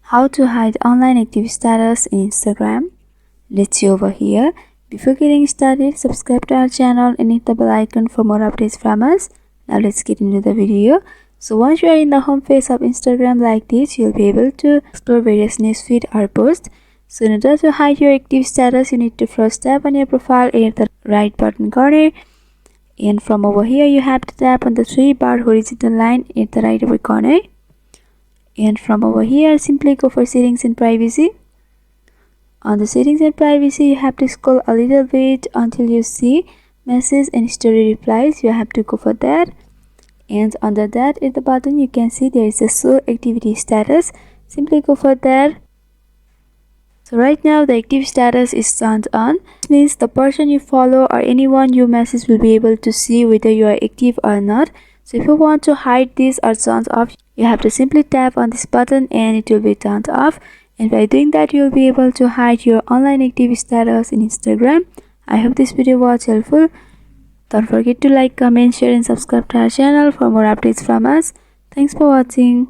How to hide online active status in Instagram. Let's see over here. Before getting started, subscribe to our channel and hit the bell icon for more updates from us. Now let's get into the video. So once you are in the home page of Instagram like this, you'll be able to explore various newsfeed or posts. So in order to hide your active status, you need to first tap on your profile at the right bottom corner. And from over here, you have to tap on the 3-bar horizontal line at the right upper corner. And from over here, simply go for settings and privacy. On the settings and privacy, you have to scroll a little bit until you see message and story replies. You have to go for that. And under that, at the bottom, you can see there is a show activity status. Simply go for that. So right now, the active status is turned on. This means the person you follow or anyone you message will be able to see whether you are active or not. So if you want to hide this or turn off, you have to simply tap on this button and it will be turned off. And by doing that, you will be able to hide your online active status in Instagram. I hope this video was helpful. Don't forget to like, comment, share and subscribe to our channel for more updates from us. Thanks for watching.